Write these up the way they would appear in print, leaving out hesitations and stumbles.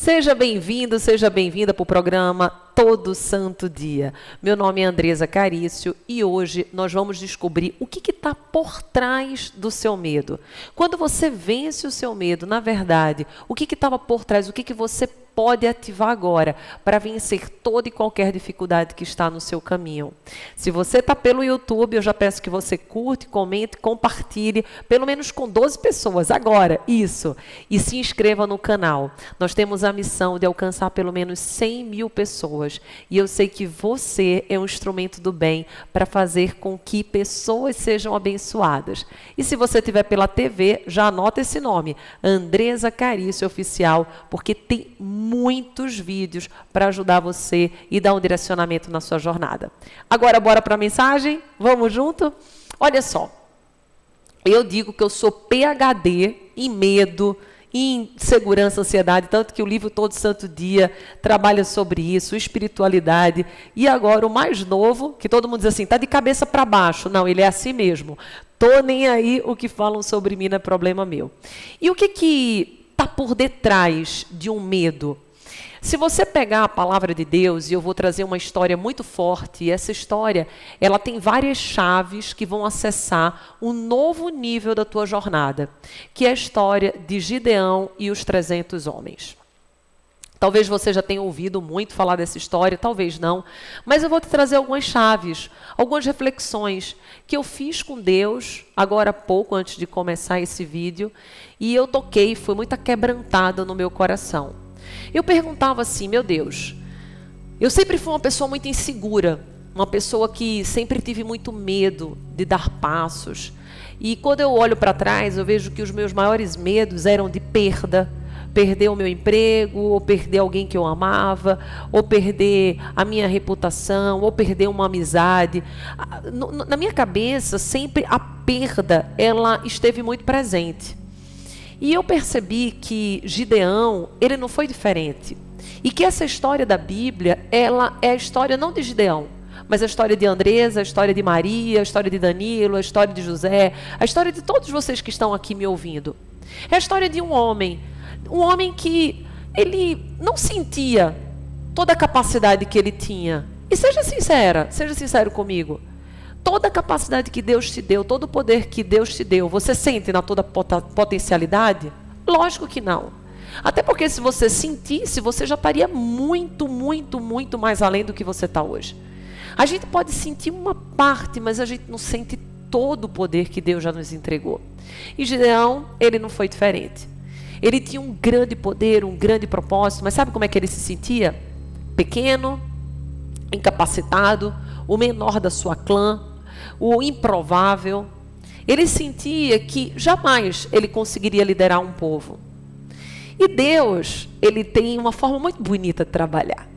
Seja bem-vindo, seja bem-vinda para o programa Todo Santo Dia. Meu nome é Andresa Carício e hoje nós vamos descobrir o que está por trás do seu medo. Quando você vence o seu medo, na verdade, o que estava por trás, o que você pode ativar agora para vencer toda e qualquer dificuldade que está no seu caminho. Se você está pelo YouTube, eu já peço que você curte, comente, compartilhe, pelo menos com 12 pessoas agora, isso. E se inscreva no canal. Nós temos a missão de alcançar pelo menos 100 mil pessoas. E eu sei que você é um instrumento do bem para fazer com que pessoas sejam abençoadas. E se você estiver pela TV, já anota esse nome, Andresa Carício Oficial, porque tem muitos vídeos para ajudar você e dar um direcionamento na sua jornada. Agora, bora para a mensagem? Vamos junto? Olha só, eu digo que eu sou PhD em medo, em segurança, ansiedade, tanto que o livro Todo Santo Dia trabalha sobre isso, espiritualidade. E agora o mais novo, que todo mundo diz assim, tá de cabeça para baixo. Não, ele é assim mesmo. Tô nem aí, o que falam sobre mim não é problema meu. E o que está por detrás de um medo? Se você pegar a palavra de Deus, e eu vou trazer uma história muito forte, e essa história, ela tem várias chaves que vão acessar um novo nível da tua jornada, que é a história de Gideão e os 300 homens. Talvez você já tenha ouvido muito falar dessa história, talvez não, mas eu vou te trazer algumas chaves, algumas reflexões que eu fiz com Deus, agora há pouco, antes de começar esse vídeo, e eu toquei, foi muito quebrantada no meu coração. Eu perguntava assim, meu Deus, eu sempre fui uma pessoa muito insegura, uma pessoa que sempre tive muito medo de dar passos. E quando eu olho para trás, eu vejo que os meus maiores medos eram de perda, perder o meu emprego, ou perder alguém que eu amava, ou perder a minha reputação, ou perder uma amizade. Na minha cabeça, sempre a perda, ela esteve muito presente. E eu percebi que Gideão, ele não foi diferente. E que essa história da Bíblia, ela é a história não de Gideão, mas a história de Andresa, a história de Maria, a história de Danilo, a história de José, a história de todos vocês que estão aqui me ouvindo. É a história de um homem que ele não sentia toda a capacidade que ele tinha. E seja sincero comigo. Toda a capacidade que Deus te deu, todo o poder que Deus te deu, você sente na toda potencialidade? Lógico que não. Até porque se você sentisse, você já estaria muito, muito, muito mais além do que você está hoje. A gente pode sentir uma parte, mas a gente não sente todo o poder que Deus já nos entregou. E Gideão, ele não foi diferente. Ele tinha um grande poder, um grande propósito, mas sabe como é que ele se sentia? Pequeno, incapacitado, o menor da sua clã, o improvável. Ele sentia que jamais ele conseguiria liderar um povo. E Deus, ele tem uma forma muito bonita de trabalhar.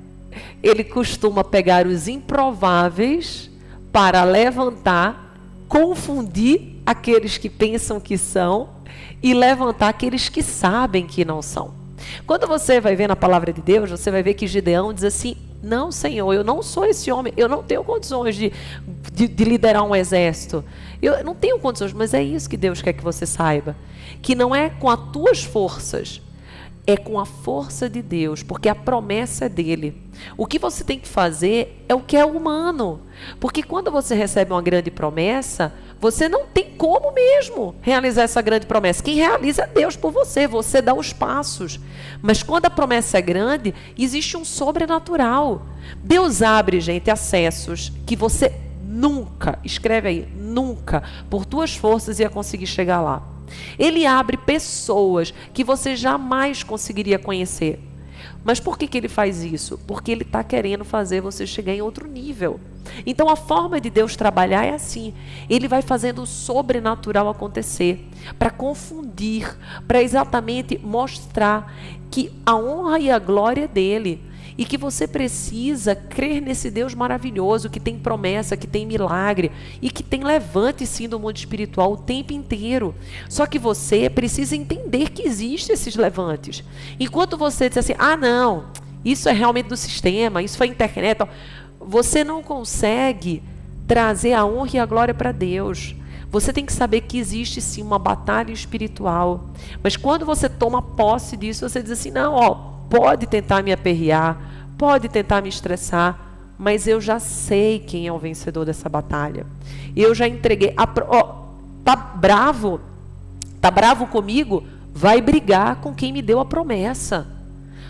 Ele costuma pegar os improváveis para levantar, confundir aqueles que pensam que são e levantar aqueles que sabem que não são. Quando você vai ver na palavra de Deus, você vai ver que Gideão diz assim, não, Senhor, eu não sou esse homem, eu não tenho condições de liderar um exército. Eu não tenho condições, mas é isso que Deus quer que você saiba. Que não é com as tuas forças, é com a força de Deus, porque a promessa é dele. O que você tem que fazer é o que é humano. Porque quando você recebe uma grande promessa, você não tem como mesmo realizar essa grande promessa. Quem realiza é Deus por você, você dá os passos. Mas quando a promessa é grande, existe um sobrenatural. Deus abre, gente, acessos que você nunca, escreve aí, nunca, por tuas forças ia conseguir chegar lá. Ele abre pessoas que você jamais conseguiria conhecer. Mas por que ele faz isso? Porque ele está querendo fazer você chegar em outro nível. Então a forma de Deus trabalhar é assim. Ele vai fazendo o sobrenatural acontecer para confundir, para exatamente mostrar que a honra e a glória é dele. E que você precisa crer nesse Deus maravilhoso, que tem promessa, que tem milagre e que tem levante sim do mundo espiritual o tempo inteiro. Só que você precisa entender que existem esses levantes. Enquanto você diz assim, ah não, isso é realmente do sistema, isso foi internet, você não consegue trazer a honra e a glória para Deus. Você tem que saber que existe sim uma batalha espiritual. Mas quando você toma posse disso, você diz assim, não, pode tentar me aperrear, pode tentar me estressar, mas eu já sei quem é o vencedor dessa batalha. Eu já entreguei. Tá bravo? Tá bravo comigo? Vai brigar com quem me deu a promessa.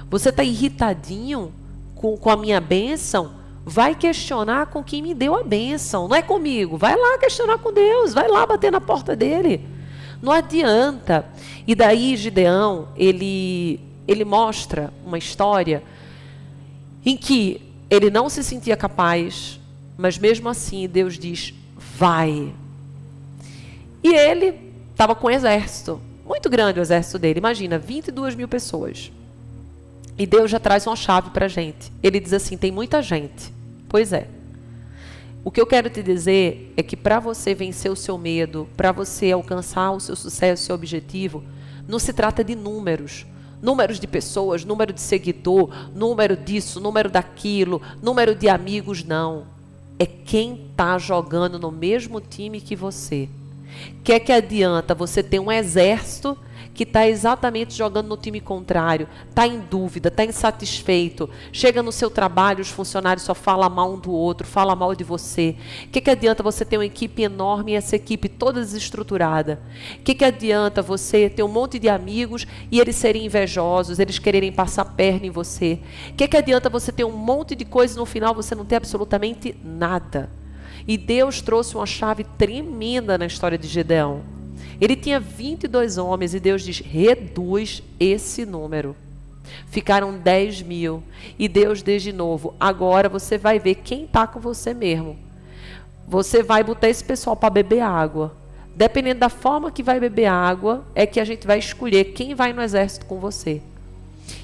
Você tá irritadinho com a minha bênção? Vai questionar com quem me deu a bênção. Não é comigo. Vai lá questionar com Deus. Vai lá bater na porta dele. Não adianta. E daí Gideão, ele mostra uma história em que ele não se sentia capaz, mas mesmo assim Deus diz, vai. E ele estava com um exército, muito grande o exército dele, imagina, 22 mil pessoas. E Deus já traz uma chave para a gente. Ele diz assim, tem muita gente. Pois é. O que eu quero te dizer é que para você vencer o seu medo, para você alcançar o seu sucesso, o seu objetivo, não se trata de números. Números de pessoas, número de seguidor, número disso, número daquilo, número de amigos, não. É quem está jogando no mesmo time que você. Que adianta você ter um exército que está exatamente jogando no time contrário, está em dúvida, está insatisfeito, chega no seu trabalho, os funcionários só falam mal um do outro, falam mal de você. Que adianta você ter uma equipe enorme e essa equipe toda desestruturada? Que adianta você ter um monte de amigos e eles serem invejosos, eles quererem passar perna em você? Que adianta você ter um monte de coisas e no final você não ter absolutamente nada? E Deus trouxe uma chave tremenda na história de Gideão. Ele tinha 22 homens e Deus diz, reduz esse número. Ficaram 10 mil. E Deus diz de novo, agora você vai ver quem está com você mesmo. Você vai botar esse pessoal para beber água. Dependendo da forma que vai beber água, é que a gente vai escolher quem vai no exército com você.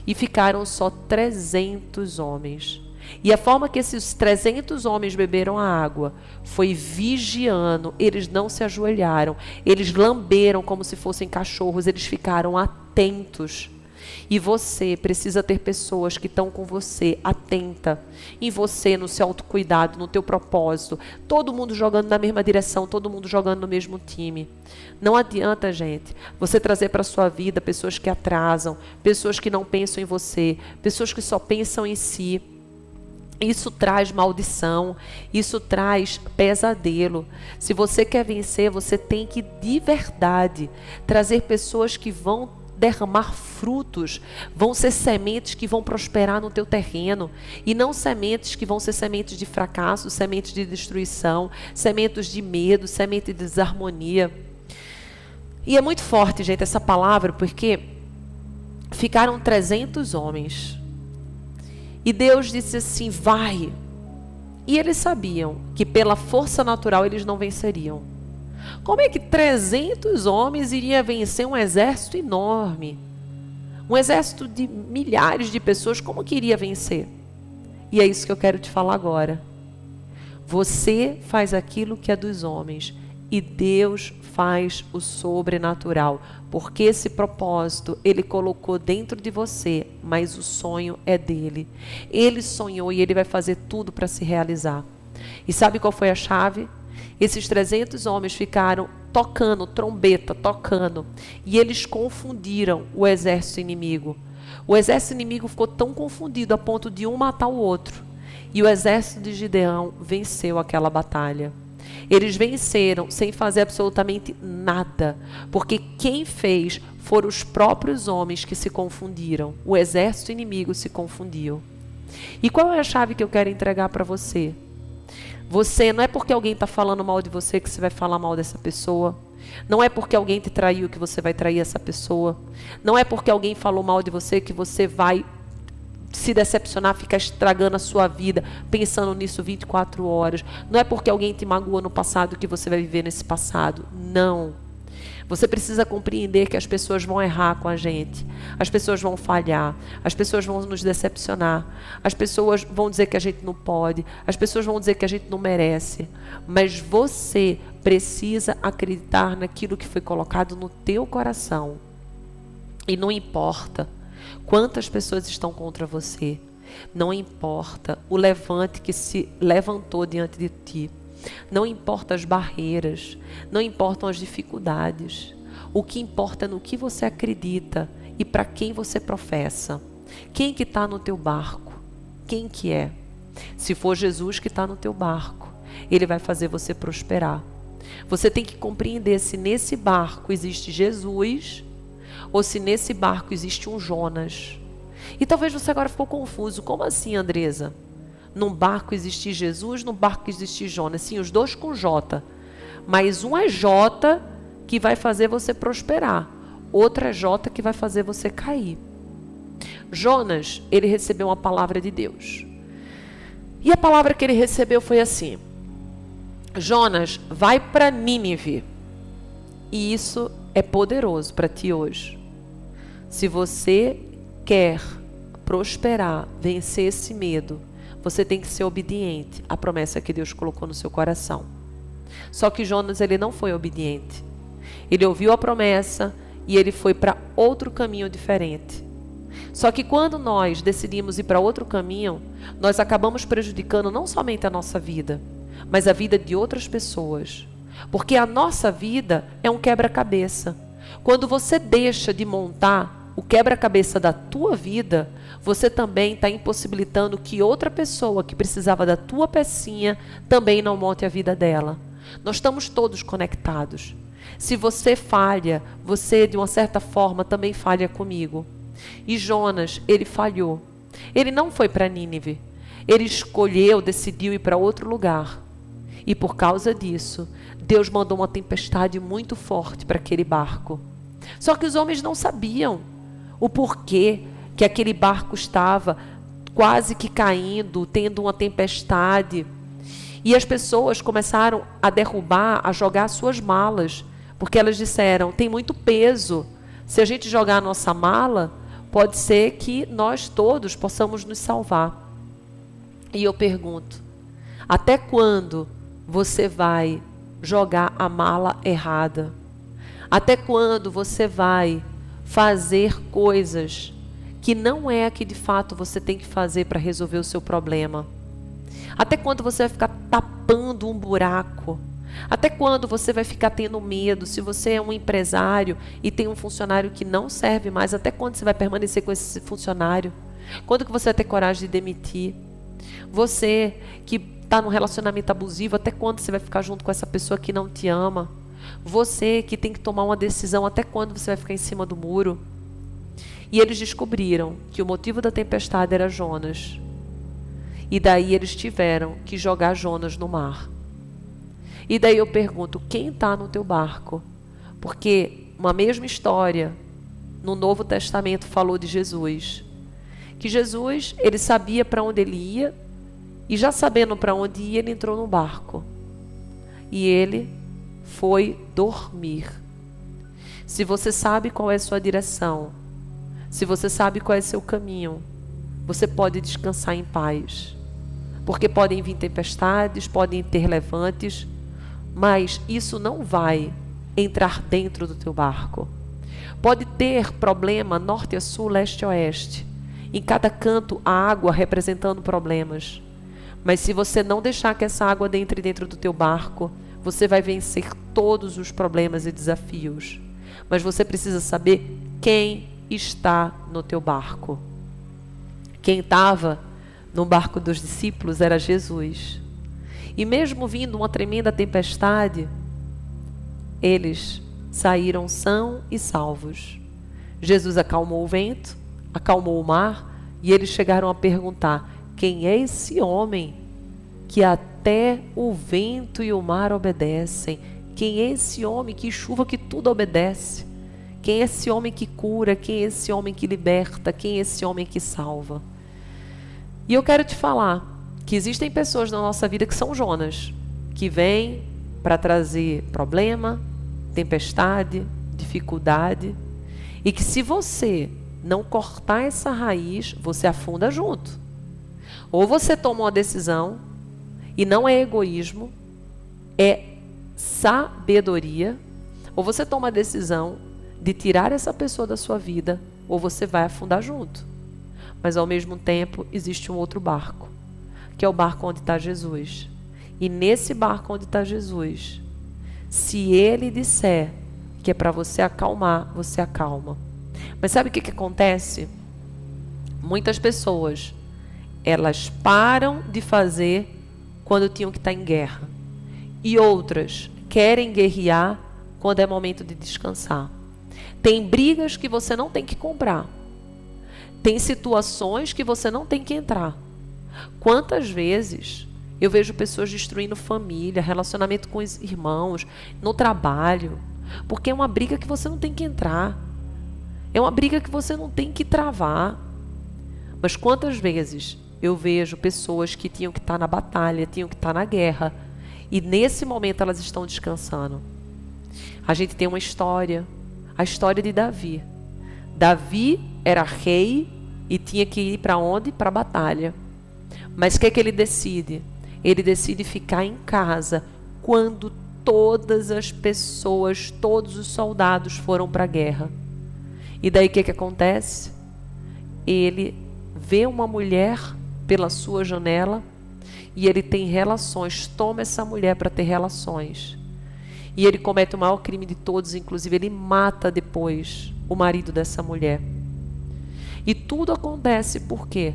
E ficaram só 300 homens. E a forma que esses 300 homens beberam a água foi vigiando, eles não se ajoelharam, eles lamberam como se fossem cachorros, eles ficaram atentos. E você precisa ter pessoas que estão com você, atenta, em você, no seu autocuidado, no teu propósito, todo mundo jogando na mesma direção, todo mundo jogando no mesmo time. Não adianta, gente, você trazer para a sua vida pessoas que atrasam, pessoas que não pensam em você, pessoas que só pensam em si. Isso traz maldição, isso traz pesadelo. Se você quer vencer, você tem que, de verdade, trazer pessoas que vão derramar frutos, vão ser sementes que vão prosperar no teu terreno, e não sementes que vão ser sementes de fracasso, sementes de destruição, sementes de medo, sementes de desarmonia. E é muito forte, gente, essa palavra, porque ficaram 300 homens. E Deus disse assim, vai. E eles sabiam que pela força natural eles não venceriam. Como é que 300 homens iriam vencer um exército enorme? Um exército de milhares de pessoas, como que iria vencer? E é isso que eu quero te falar agora. Você faz aquilo que é dos homens e Deus faz o sobrenatural, porque esse propósito Ele colocou dentro de você, mas o sonho é dele. Ele sonhou e Ele vai fazer tudo para se realizar. E sabe qual foi a chave? Esses 300 homens ficaram tocando, trombeta, tocando, e eles confundiram o exército inimigo. O exército inimigo ficou tão confundido a ponto de um matar o outro. E o exército de Gideão venceu aquela batalha. Eles venceram sem fazer absolutamente nada, porque quem fez foram os próprios homens que se confundiram. O exército inimigo se confundiu. E qual é a chave que eu quero entregar para você? Você, não é porque alguém está falando mal de você que você vai falar mal dessa pessoa. Não é porque alguém te traiu que você vai trair essa pessoa. Não é porque alguém falou mal de você que você vai se decepcionar, ficar estragando a sua vida, pensando nisso 24 horas. Não é porque alguém te magoou no passado que você vai viver nesse passado. Não. Você precisa compreender que as pessoas vão errar com a gente. As pessoas vão falhar. As pessoas vão nos decepcionar. As pessoas vão dizer que a gente não pode. As pessoas vão dizer que a gente não merece. Mas você precisa acreditar naquilo que foi colocado no teu coração. E não importa quantas pessoas estão contra você. Não importa o levante que se levantou diante de ti. Não importa as barreiras. Não importam as dificuldades. O que importa é no que você acredita e para quem você professa. Quem que está no teu barco? Quem que é? Se for Jesus que está no teu barco, Ele vai fazer você prosperar. Você tem que compreender se nesse barco existe Jesus ou se nesse barco existe um Jonas. E talvez você agora ficou confuso. Como assim, Andresa? Num barco existe Jesus, num barco existe Jonas. Sim, os dois com J. Mas um é J que vai fazer você prosperar. Outro é J que vai fazer você cair. Jonas, ele recebeu uma palavra de Deus. E a palavra que ele recebeu foi assim: Jonas, vai para Nínive. E isso é poderoso para ti hoje. Se você quer prosperar, vencer esse medo, você tem que ser obediente à promessa que Deus colocou no seu coração. Só que Jonas, ele não foi obediente. Ele ouviu a promessa e ele foi para outro caminho diferente. Só que quando nós decidimos ir para outro caminho, nós acabamos prejudicando não somente a nossa vida, mas a vida de outras pessoas. Porque a nossa vida é um quebra-cabeça. Quando você deixa de montar o quebra-cabeça da tua vida, você também está impossibilitando que outra pessoa que precisava da tua pecinha também não monte a vida dela. Nós estamos todos conectados. Se você falha, você de uma certa forma também falha comigo. E Jonas, ele falhou. Ele não foi para Nínive. Ele escolheu, decidiu ir para outro lugar. E por causa disso, Deus mandou uma tempestade muito forte para aquele barco. Só que os homens não sabiam o porquê que aquele barco estava quase que caindo, tendo uma tempestade. E as pessoas começaram a derrubar, a jogar suas malas, porque elas disseram, tem muito peso. Se a gente jogar a nossa mala, pode ser que nós todos possamos nos salvar. E eu pergunto, até quando você vai jogar a mala errada? Até quando você vai fazer coisas que não é a que de fato você tem que fazer para resolver o seu problema? Até quando você vai ficar tapando um buraco? Até quando você vai ficar tendo medo? Se você é um empresário e tem um funcionário que não serve mais, até quando você vai permanecer com esse funcionário? Quando que você vai ter coragem de demitir? Você que está num relacionamento abusivo, até quando você vai ficar junto com essa pessoa que não te ama? Você que tem que tomar uma decisão, até quando você vai ficar em cima do muro? E eles descobriram que o motivo da tempestade era Jonas. E daí eles tiveram que jogar Jonas no mar. E daí eu pergunto, quem está no teu barco? Porque uma mesma história no Novo Testamento falou de Jesus. Que Jesus, ele sabia para onde ele ia, e já sabendo para onde ia, ele entrou no barco. E ele foi dormir. Se você sabe qual é a sua direção, se você sabe qual é o seu caminho, você pode descansar em paz. Porque podem vir tempestades, podem ter levantes, mas isso não vai entrar dentro do teu barco. Pode ter problema norte a sul, leste a oeste. Em cada canto a água representando problemas. Mas se você não deixar que essa água entre dentro do teu barco, você vai vencer todos os problemas e desafios. Mas você precisa saber quem está no teu barco. Quem estava no barco dos discípulos era Jesus. E mesmo vindo uma tremenda tempestade, eles saíram são e salvos. Jesus acalmou o vento, acalmou o mar, e eles chegaram a perguntar, quem é esse homem que até o vento e o mar obedecem? Quem é esse homem que chuva que tudo obedece? Quem é esse homem que cura? Quem é esse homem que liberta? Quem é esse homem que salva? E eu quero te falar que existem pessoas na nossa vida que são Jonas, que vêm para trazer problema, tempestade, dificuldade, e que se você não cortar essa raiz, você afunda junto. Ou você toma uma decisão, e não é egoísmo, é sabedoria, ou você toma a decisão de tirar essa pessoa da sua vida, ou você vai afundar junto. Mas ao mesmo tempo existe um outro barco, que é o barco onde está Jesus. E nesse barco onde está Jesus, se ele disser que é para você acalmar, você acalma. Mas sabe o que acontece? Muitas pessoas, elas param de fazer quando tinham que estar em guerra. E outras querem guerrear quando é momento de descansar. Tem brigas que você não tem que comprar. Tem situações que você não tem que entrar. Quantas vezes eu vejo pessoas destruindo família, relacionamento com os irmãos, no trabalho, porque é uma briga que você não tem que entrar. É uma briga que você não tem que travar. Mas quantas vezes eu vejo pessoas que tinham que estar na batalha, tinham que estar na guerra, e nesse momento elas estão descansando. A gente tem uma história, a história de Davi. Davi era rei e tinha que ir para onde? Para a batalha. Mas o que é que ele decide? Ele decide ficar em casa quando todas as pessoas, todos os soldados foram para a guerra. E daí o que é que acontece? Ele vê uma mulher pela sua janela e ele tem relações, toma essa mulher para ter relações. E ele comete o maior crime de todos, inclusive ele mata depois o marido dessa mulher. E tudo acontece por quê?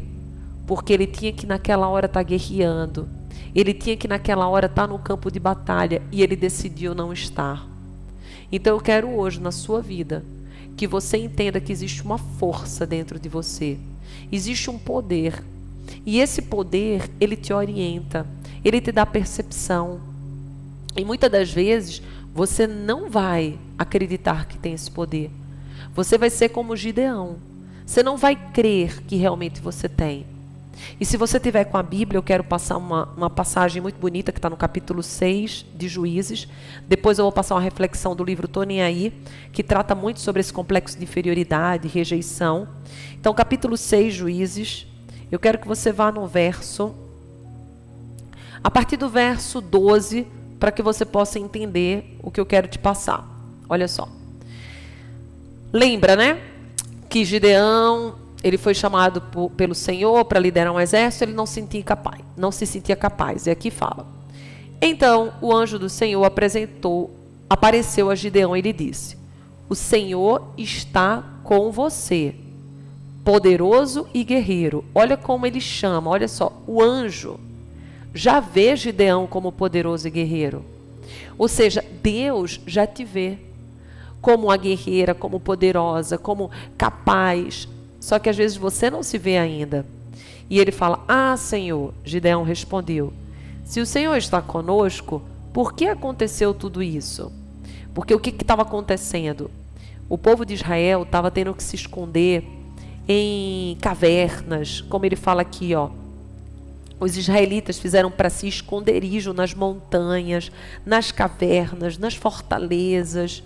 Porque ele tinha que naquela hora estar guerreando. Ele tinha que naquela hora estar no campo de batalha e ele decidiu não estar. Então eu quero hoje na sua vida que você entenda que existe uma força dentro de você. Existe um poder. E esse poder, ele te orienta. Ele te dá percepção. E muitas das vezes, você não vai acreditar que tem esse poder. Você vai ser como Gideão. Você não vai crer que realmente você tem. E se você tiver com a Bíblia, eu quero passar uma passagem muito bonita que está no capítulo 6 de Juízes. Depois eu vou passar uma reflexão do livro Tô Nem Aí, que trata muito sobre esse complexo de inferioridade, rejeição. Então, capítulo 6, Juízes, eu quero que você vá no verso, a partir do verso 12, para que você possa entender o que eu quero te passar. Olha só. Lembra, né? Que Gideão, ele foi chamado pelo Senhor para liderar um exército, ele não se sentia capaz. E aqui fala. Então, o anjo do Senhor apareceu a Gideão e lhe disse: o Senhor está com você, poderoso e guerreiro. Olha como ele chama, olha só, o anjo já vê Gideão como poderoso e guerreiro. Ou seja, Deus já te vê como uma guerreira, como poderosa, como capaz. Só que às vezes você não se vê ainda. E ele fala: ah, Senhor. Gideão respondeu: se o Senhor está conosco, por que aconteceu tudo isso? Porque o que estava acontecendo? O povo de Israel estava tendo que se esconder em cavernas, como ele fala aqui, ó. Os israelitas fizeram para si esconderijo nas montanhas, nas cavernas, nas fortalezas.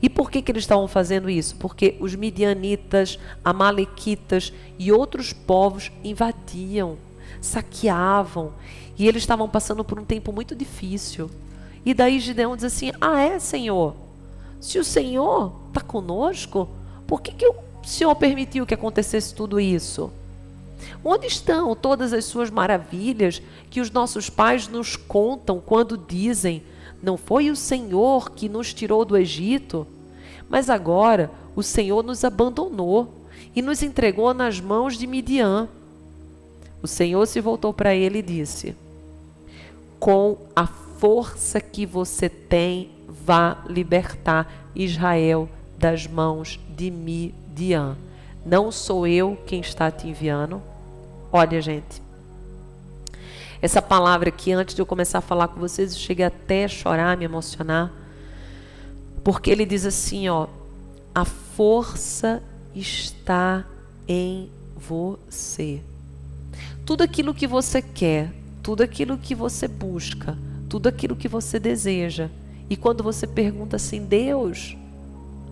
E por que eles estavam fazendo isso? Porque os midianitas, amalequitas e outros povos invadiam, saqueavam. E eles estavam passando por um tempo muito difícil. E daí Gideão diz assim: ah, é, Senhor? Se o Senhor está conosco, por que o Senhor permitiu que acontecesse tudo isso? Onde estão todas as suas maravilhas que os nossos pais nos contam quando dizem: não foi o Senhor que nos tirou do Egito? Mas agora o Senhor nos abandonou e nos entregou nas mãos de Midian. O Senhor se voltou para ele e disse: com a força que você tem, vá libertar Israel das mãos de Midian. Não sou eu quem está te enviando? Olha, gente, essa palavra aqui, antes de eu começar a falar com vocês, eu cheguei até a chorar, me emocionar, porque ele diz assim, ó: a força está em você. Tudo aquilo que você quer, tudo aquilo que você busca, tudo aquilo que você deseja. E quando você pergunta assim: Deus,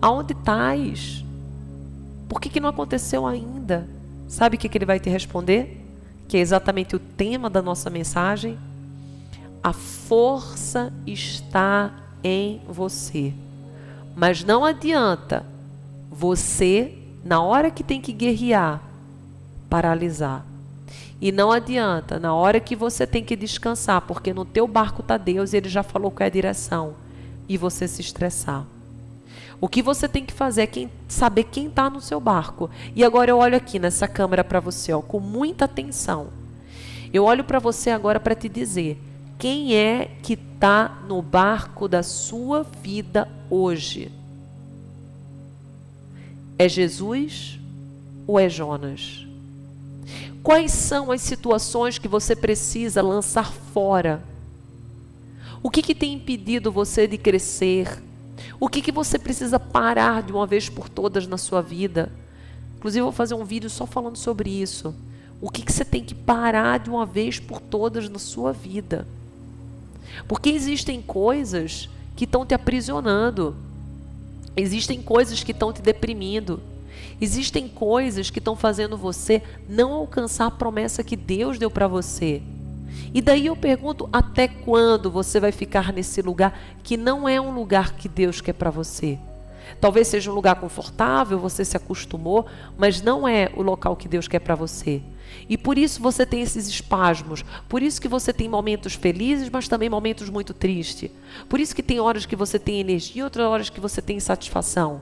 aonde estás? Por que não aconteceu ainda? Sabe o que ele vai te responder? Que é exatamente o tema da nossa mensagem. A força está em você. Mas não adianta você, na hora que tem que guerrear, paralisar. E não adianta, na hora que você tem que descansar, porque no teu barco está Deus e Ele já falou qual é a direção, e você se estressar. O que você tem que fazer é saber quem está no seu barco. E agora eu olho aqui nessa câmera para você, ó, com muita atenção. Eu olho para você agora para te dizer, quem é que está no barco da sua vida hoje? É Jesus ou é Jonas? Quais são as situações que você precisa lançar fora? O que tem impedido você de crescer? O que você precisa parar de uma vez por todas na sua vida? Inclusive, eu vou fazer um vídeo só falando sobre isso. O que você tem que parar de uma vez por todas na sua vida? Porque existem coisas que estão te aprisionando. Existem coisas que estão te deprimindo. Existem coisas que estão fazendo você não alcançar a promessa que Deus deu para você. E daí eu pergunto, até quando você vai ficar nesse lugar que não é um lugar que Deus quer para você? Talvez seja um lugar confortável, você se acostumou, mas não é o local que Deus quer para você. E por isso você tem esses espasmos, por isso que você tem momentos felizes, mas também momentos muito tristes. Por isso que tem horas que você tem energia, outras horas que você tem insatisfação.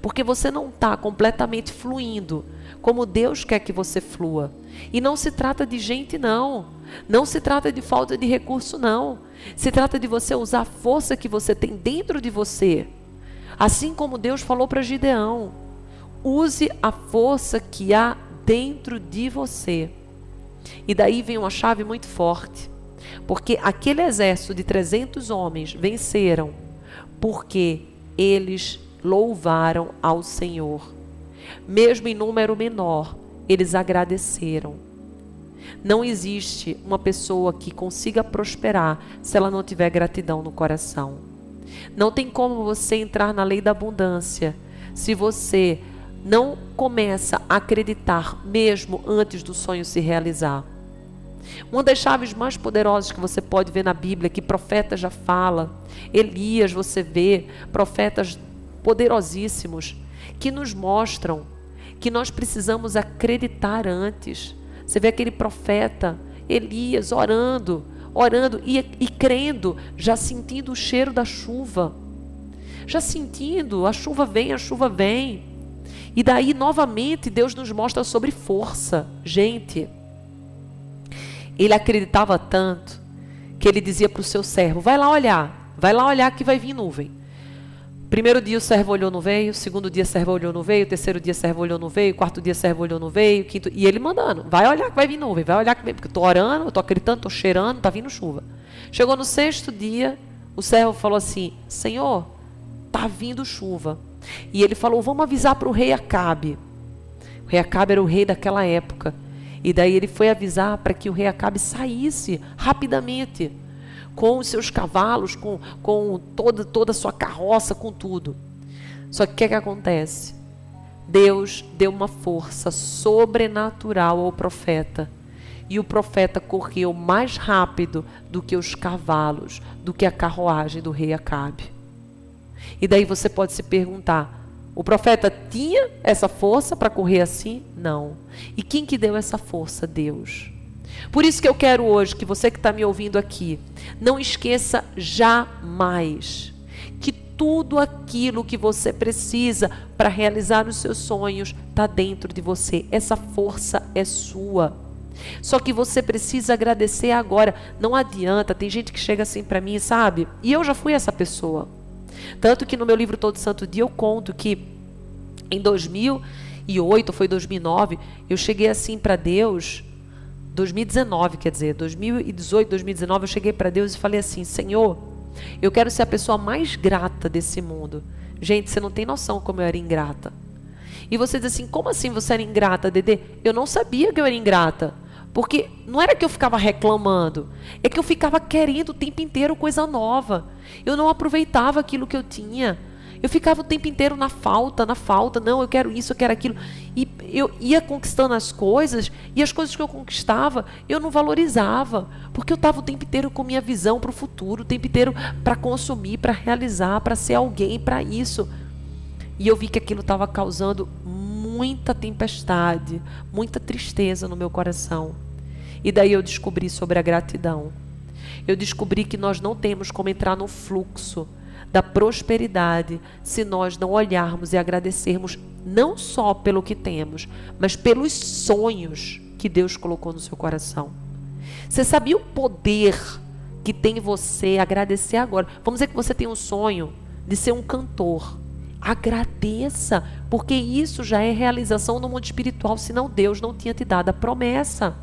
Porque você não está completamente fluindo como Deus quer que você flua. E não se trata de gente, não. Não se trata de falta de recurso, não. Se trata de você usar a força que você tem dentro de você. Assim como Deus falou para Gideão. Use a força que há dentro de você. E daí vem uma chave muito forte. Porque aquele exército de 300 homens venceram porque eles louvaram ao Senhor. Mesmo em número menor, eles agradeceram. Não existe uma pessoa que consiga prosperar se ela não tiver gratidão no coração. Não tem como você entrar na lei da abundância se você não começa a acreditar mesmo antes do sonho se realizar. Uma das chaves mais poderosas que você pode ver na Bíblia, que profeta já fala, Elias você vê, profetas poderosíssimos, que nos mostram que nós precisamos acreditar antes. Você vê aquele profeta, Elias, orando e crendo, já sentindo o cheiro da chuva. Já sentindo, a chuva vem. E daí, novamente, Deus nos mostra sobre força. Gente, ele acreditava tanto, que ele dizia para o seu servo, vai lá olhar que vai vir nuvem. Primeiro dia o servo olhou, não veio. Segundo dia o servo olhou, não veio. Terceiro dia o servo olhou, não veio. Quarto dia o servo olhou, não veio. Quinto, e ele mandando, vai olhar que vai vir nuvem, vai olhar que vem, porque eu estou orando, eu estou acreditando, estou cheirando, está vindo chuva. Chegou no sexto dia, o servo falou assim, Senhor, está vindo chuva. E ele falou, vamos avisar para o rei Acabe. O rei Acabe era o rei daquela época. E daí ele foi avisar para que o rei Acabe saísse rapidamente, com os seus cavalos, com toda a sua carroça, com tudo. Só que o que acontece? Deus deu uma força sobrenatural ao profeta. E o profeta correu mais rápido do que os cavalos, do que a carruagem do rei Acabe. E daí você pode se perguntar, o profeta tinha essa força para correr assim? Não. E quem que deu essa força? Deus. Por isso que eu quero hoje que você que está me ouvindo aqui, não esqueça jamais que tudo aquilo que você precisa para realizar os seus sonhos está dentro de você. Essa força é sua. Só que você precisa agradecer agora. Não adianta, tem gente que chega assim para mim, sabe? E eu já fui essa pessoa. Tanto que no meu livro Todo Santo Dia eu conto que em 2008, foi 2009, eu cheguei assim para Deus... 2019, quer dizer, 2018, 2019, eu cheguei para Deus e falei assim, Senhor, eu quero ser a pessoa mais grata desse mundo. Gente, você não tem noção como eu era ingrata. E você diz assim, como assim você era ingrata, Dedê? Eu não sabia que eu era ingrata. Porque não era que eu ficava reclamando, é que eu ficava querendo o tempo inteiro coisa nova. Eu não aproveitava aquilo que eu tinha. Eu ficava o tempo inteiro na falta, não, eu quero isso, eu quero aquilo. E eu ia conquistando as coisas, e as coisas que eu conquistava, eu não valorizava. Porque eu estava o tempo inteiro com minha visão para o futuro, o tempo inteiro para consumir, para realizar, para ser alguém, para isso. E eu vi que aquilo estava causando muita tempestade, muita tristeza no meu coração. E daí eu descobri sobre a gratidão. Eu descobri que nós não temos como entrar no fluxo da prosperidade se nós não olharmos e agradecermos não só pelo que temos, mas pelos sonhos que Deus colocou no seu coração. Você sabia o poder que tem você agradecer agora? Vamos dizer que você tem um sonho de ser um cantor. Agradeça, porque isso já é realização no mundo espiritual, senão Deus não tinha te dado a promessa.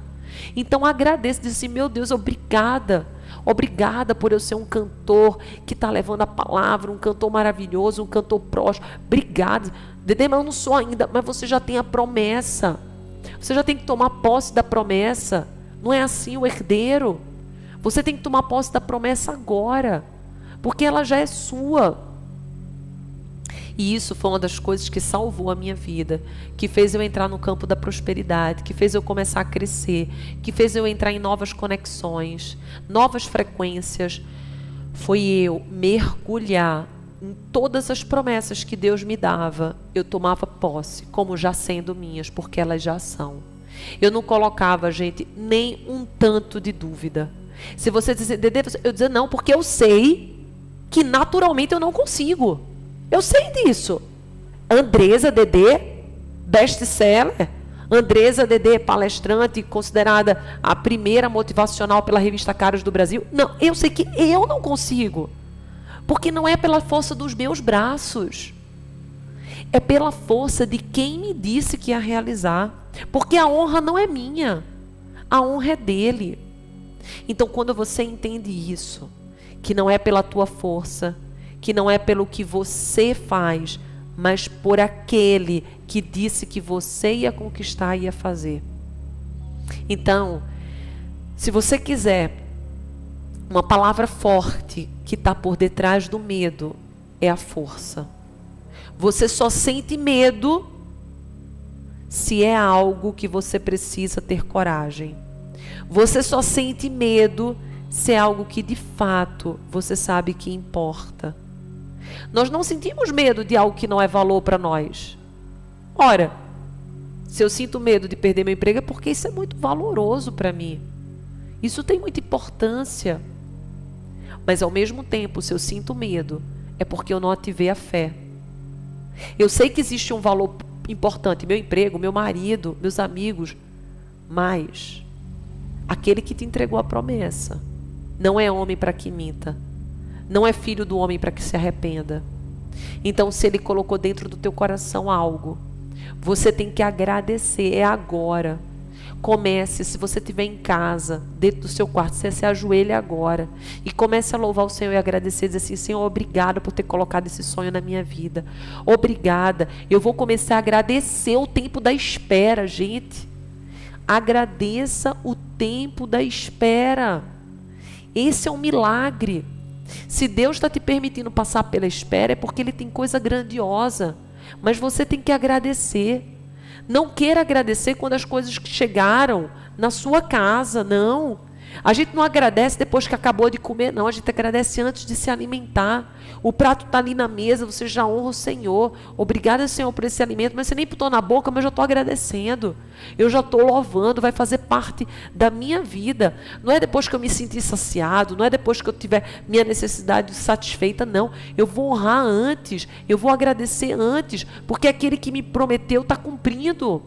Então agradeça, diz assim: meu Deus, obrigada. Obrigada por eu ser um cantor que está levando a palavra, um cantor maravilhoso, um cantor próspero. Obrigada. Dedê, mas eu não sou ainda, mas você já tem a promessa. Você já tem que tomar posse da promessa. Não é assim o herdeiro. Você tem que tomar posse da promessa agora, porque ela já é sua. E isso foi uma das coisas que salvou a minha vida, que fez eu entrar no campo da prosperidade, que fez eu começar a crescer, que fez eu entrar em novas conexões, novas frequências. Foi eu mergulhar em todas as promessas que Deus me dava. Eu tomava posse como já sendo minhas, porque elas já são. Eu não colocava, gente, nem um tanto de dúvida. Se você dizer, Dedê, eu dizia não, porque eu sei que naturalmente eu não consigo. Eu sei disso. Andresa Dedê, best-seller. Andresa Dedê, palestrante, considerada a primeira motivacional pela revista Caras do Brasil. Não, eu sei que eu não consigo. Porque não é pela força dos meus braços. É pela força de quem me disse que ia realizar. Porque a honra não é minha. A honra é dele. Então, quando você entende isso, que não é pela tua força, que não é pelo que você faz, mas por aquele que disse que você ia conquistar e ia fazer. Então, se você quiser uma palavra forte que está por detrás do medo, é a força. Você só sente medo se é algo que você precisa ter coragem. Você só sente medo se é algo que de fato você sabe que importa. Nós não sentimos medo de algo que não é valor para nós. Ora, se eu sinto medo de perder meu emprego é porque isso é muito valoroso para mim. Isso tem muita importância. Mas ao mesmo tempo, se eu sinto medo, é porque eu não ativei a fé. Eu sei que existe um valor importante, meu emprego, meu marido, meus amigos, mas aquele que te entregou a promessa não é homem para que minta. Não é filho do homem para que se arrependa. Então, se ele colocou dentro do teu coração algo, você tem que agradecer. É agora. Comece, se você estiver em casa, dentro do seu quarto, você se ajoelha agora e comece a louvar o Senhor e agradecer, dizer assim: Senhor, obrigado por ter colocado esse sonho na minha vida. Obrigada. Eu vou começar a agradecer o tempo da espera, gente. Agradeça o tempo da espera. Esse é um milagre. Se Deus está te permitindo passar pela espera, é porque Ele tem coisa grandiosa. Mas você tem que agradecer. Não queira agradecer quando as coisas chegaram na sua casa, não. A gente não agradece depois que acabou de comer, não. A gente agradece antes de se alimentar. O prato está ali na mesa, você já honra o Senhor. Obrigada, Senhor, por esse alimento. Mas você nem botou na boca, mas eu já estou agradecendo. Eu já estou louvando, vai fazer parte da minha vida. Não é depois que eu me sentir saciado, não é depois que eu tiver minha necessidade satisfeita, não. Eu vou honrar antes, eu vou agradecer antes, porque aquele que me prometeu está cumprindo.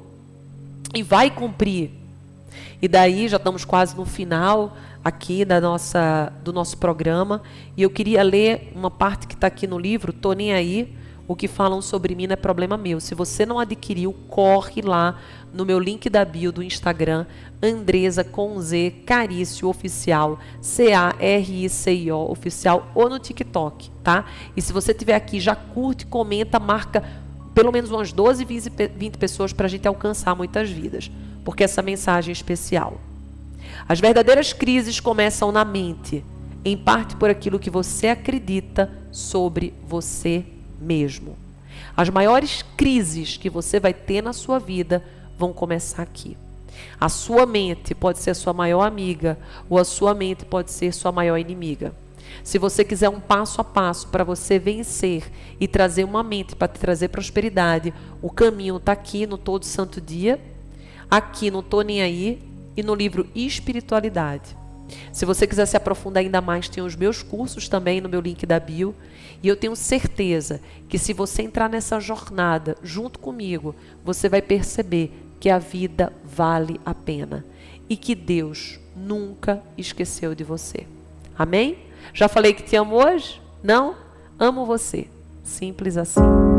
E vai cumprir. E daí já estamos quase no final aqui do nosso programa. E eu queria ler uma parte que está aqui no livro, Tô Nem Aí, o que falam sobre mim não é problema meu. Se você não adquiriu, corre lá no meu link da bio do Instagram, Andresa com Z, Carício Oficial, CARICIO Oficial, ou no TikTok, tá? E se você estiver aqui, já curte, comenta, marca pelo menos umas 12, 20 pessoas para a gente alcançar muitas vidas. Porque essa mensagem é especial. As verdadeiras crises começam na mente, em parte por aquilo que você acredita sobre você mesmo. As maiores crises que você vai ter na sua vida vão começar aqui. A sua mente pode ser a sua maior amiga, ou a sua mente pode ser sua maior inimiga. Se você quiser um passo a passo para você vencer e trazer uma mente para te trazer prosperidade, o caminho está aqui no Todo Santo Dia, aqui no Tô Nem Aí e no livro Espiritualidade. Se você quiser se aprofundar ainda mais, tem os meus cursos também no meu link da bio. E eu tenho certeza que se você entrar nessa jornada junto comigo, você vai perceber que a vida vale a pena e que Deus nunca esqueceu de você. Amém? Já falei que te amo hoje? Não? Amo você. Simples assim.